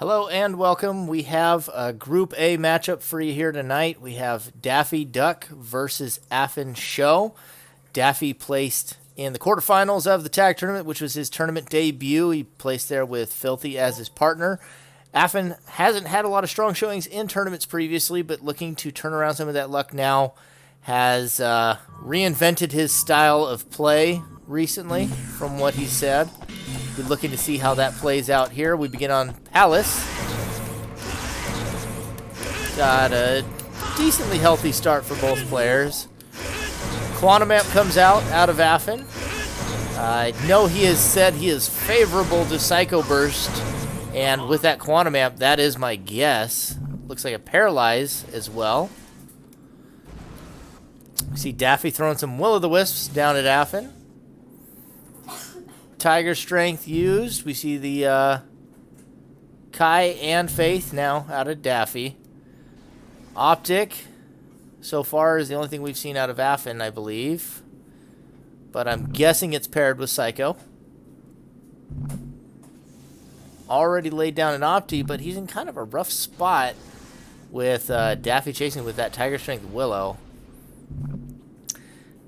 Hello and welcome. We have a Group A matchup for you here tonight. We have Daffy Duck versus Afin Shou. Daffy placed in the quarterfinals of the tag tournament, which was his tournament debut. He placed there with Filthy as his partner. Afin hasn't had a lot of strong showings in tournaments previously, but looking to turn around some of that luck now. Has reinvented his style of play recently, from what he said. We're looking to see how that plays out here. We begin on Palace. Got a decently healthy start for both players. Quantum Amp comes out of Afin. I know he has said he is favorable to Psycho Burst, and with that Quantum Amp, that is my guess. Looks like a Paralyze as well. We see Daffy throwing some Will-o'-the-Wisps down at Afin. Tiger Strength used. We see the Kai and Faith now out of Daffy. Optic, so far, is the only thing we've seen out of Afin, I believe. But I'm guessing it's paired with Psycho. Already laid down an Opti, but he's in kind of a rough spot with Daffy chasing with that Tiger Strength Willow.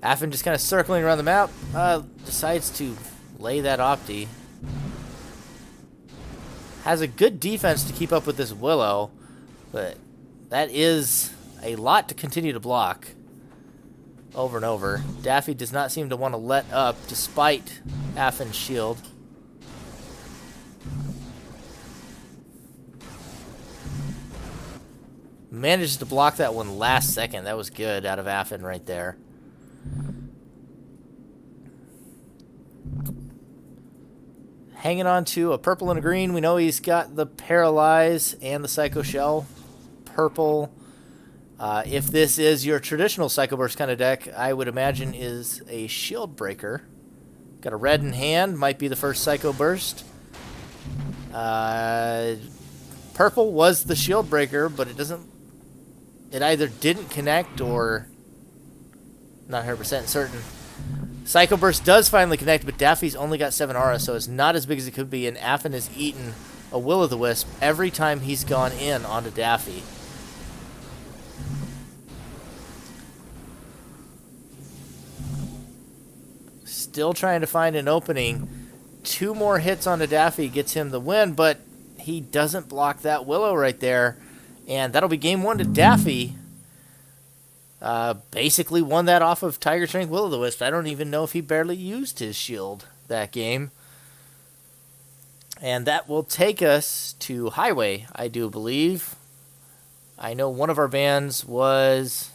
Afin just kind of circling around the map, decides to lay that Opti. Has a good defense to keep up with this Willow, but that is a lot to continue to block over and over. Daffy does not seem to want to let up despite Afin's shield. Manages to block that one last second. That was good out of Afin right there. Hanging on to a purple and a green. We know he's got the Paralyze and the Psycho Shell. Purple, if this is your traditional Psycho Burst kind of deck, I would imagine is a Shield Breaker. Got a red in hand. Might be the first Psycho Burst. Purple was the Shield Breaker, but it doesn't... It either didn't connect or... Not 100% certain. Psycho Burst does finally connect, but Daffy's only got 7 aura, so it's not as big as it could be, and Afin has eaten a Will-o'-the-Wisp every time he's gone in onto Daffy. Still trying to find an opening. 2 more hits onto Daffy gets him the win, but he doesn't block that Willow right there, and that'll be game 1 to Daffy. Basically won that off of Tiger Strength Will-o'-the-Wisp. I don't even know if he barely used his shield that game. And that will take us to Highway, I do believe. I know one of our bands was...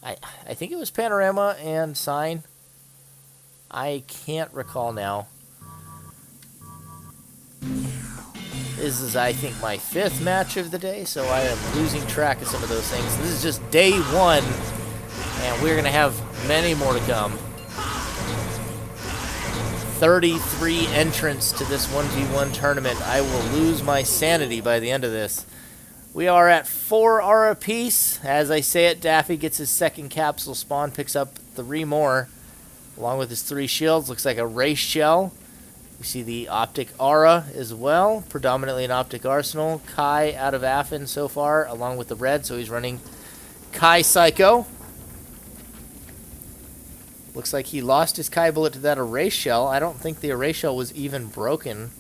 I think it was Panorama and Sign. I can't recall now. This is, I think, my 5th match of the day, so I am losing track of some of those things. This is just day 1, and we're going to have many more to come. 33 entrants to this 1v1 tournament. I will lose my sanity by the end of this. We are at 4 aura apiece. As I say it, Daffy gets his 2nd capsule spawn, picks up 3 more, along with his 3 shields. Looks like a race shell. We see the Optic Aura as well, predominantly an Optic Arsenal. Kai out of Afin so far, along with the red, so he's running Kai Psycho. Looks like he lost his Kai bullet to that Erase Shell. I don't think the Erase Shell was even broken.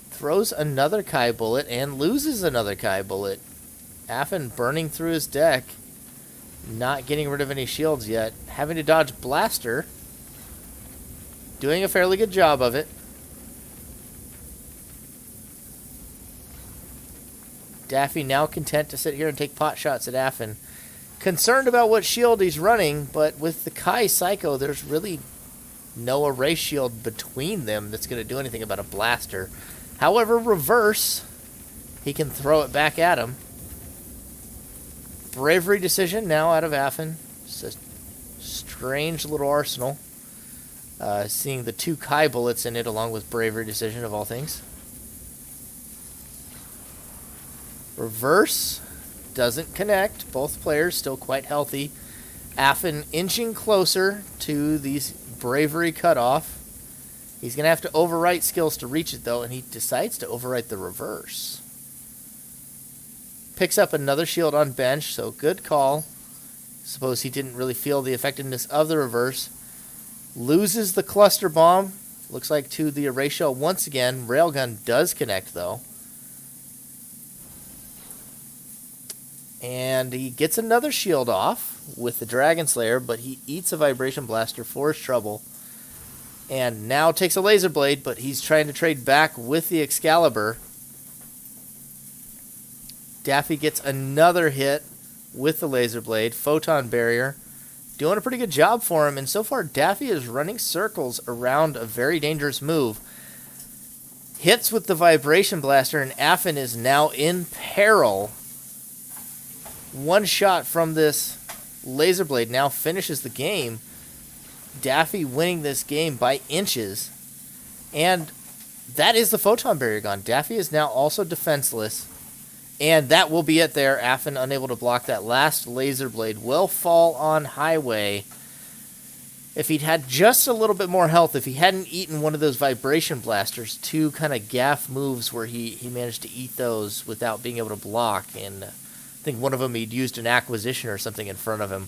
Throws another Kai bullet and loses another Kai bullet. Afin burning through his deck, not getting rid of any shields yet. Having to dodge Blaster. Doing a fairly good job of it. Daffy now content to sit here and take pot shots at Afin. Concerned about what shield he's running, but with the Kai Psycho, there's really no Erase Shield between them that's going to do anything about a Blaster. However, Reverse, he can throw it back at him. Bravery Decision now out of Afin. It's a strange little arsenal. Seeing the 2 Kai bullets in it along with Bravery Decision of all things. Reverse doesn't connect. Both players still quite healthy. Afin inching closer to the Bravery cutoff. He's going to have to overwrite skills to reach it, though, and he decides to overwrite the reverse. Picks up another shield on bench, so good call. Suppose he didn't really feel the effectiveness of the reverse. Loses the cluster bomb. Looks like to the erase shell once again. Railgun does connect, though. And he gets another shield off with the Dragon Slayer, but he eats a Vibration Blaster for his trouble. And now takes a Laser Blade, but he's trying to trade back with the Excalibur. Daffy gets another hit with the Laser Blade. Photon Barrier. Doing a pretty good job for him. And so far, Daffy is running circles around a very dangerous move. Hits with the Vibration Blaster, and Afin is now in peril. One shot from this Laser Blade now finishes the game. Daffy winning this game by inches. And that is the Photon Barrier gone. Daffy is now also defenseless. And that will be it there. Afin unable to block that last Laser Blade. Will fall on Highway. If he'd had just a little bit more health, if he hadn't eaten one of those Vibration Blasters, two kind of gaff moves where he managed to eat those without being able to block. And I think one of them he'd used an Acquisition or something in front of him.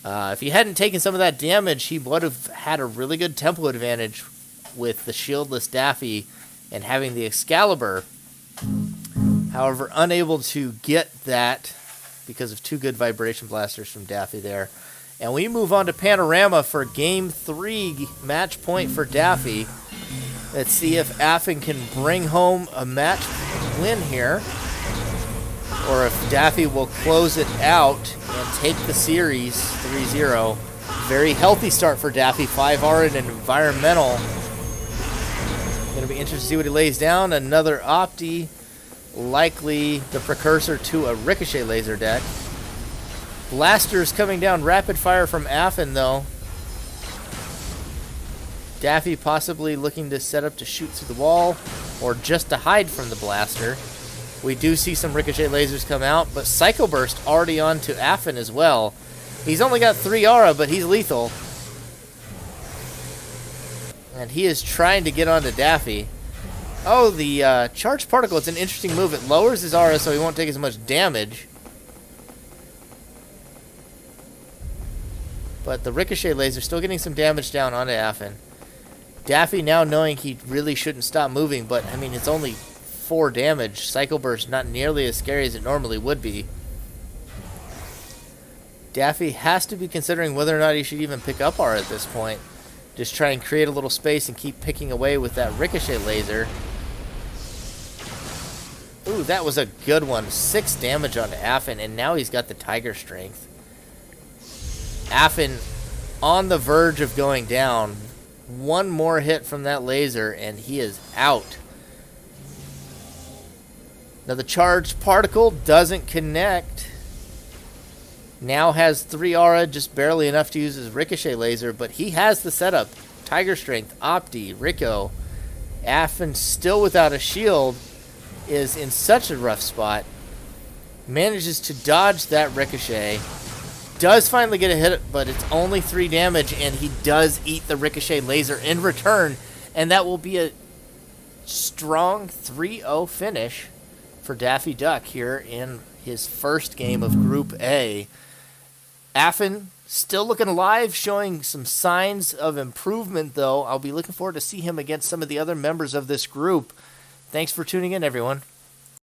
If he hadn't taken some of that damage, he would have had a really good tempo advantage with the shieldless Daffy and having the Excalibur. However, unable to get that because of two good Vibration Blasters from Daffy there. And we move on to Panorama for Game 3, match point for Daffy. Let's see if Afin can bring home a match win here, or if Daffy will close it out and take the series 3-0. Very healthy start for Daffy. 5R in an environmental. Going to be interested to see what he lays down. Another Opti. Likely the precursor to a Ricochet laser deck. Blasters coming down rapid fire from Afin, though. Daffy possibly looking to set up to shoot through the wall or just to hide from the blaster. We do see some Ricochet lasers come out, but Psycho Burst already on to Afin as well. He's only got 3 aura, but he's lethal. And he is trying to get onto Daffy. Oh, the Charged Particle, it's an interesting move. It lowers his aura so he won't take as much damage. But the Ricochet laser still getting some damage down onto Afin. Daffy now knowing he really shouldn't stop moving, but I mean, it's only 4 damage. Psycho Burst not nearly as scary as it normally would be. Daffy has to be considering whether or not he should even pick up aura at this point. Just try and create a little space and keep picking away with that Ricochet laser. Ooh, that was a good one. 6 damage onto Afin, and now he's got the Tiger Strength. Afin on the verge of going down. One more hit from that laser, and he is out. Now the Charged Particle doesn't connect. Now has 3 aura, just barely enough to use his Ricochet laser, but he has the setup. Tiger Strength, Opti, Rico. Afin still without a shield is in such a rough spot. Manages to dodge that Ricochet. Does finally get a hit, but it's only 3 damage, and he does eat the Ricochet laser in return, and that will be a strong 3-0 finish for Daffy Duck here in his first game of Group A. Afin still looking alive, showing some signs of improvement, though. I'll be looking forward to see him against some of the other members of this group. Thanks for tuning in, everyone.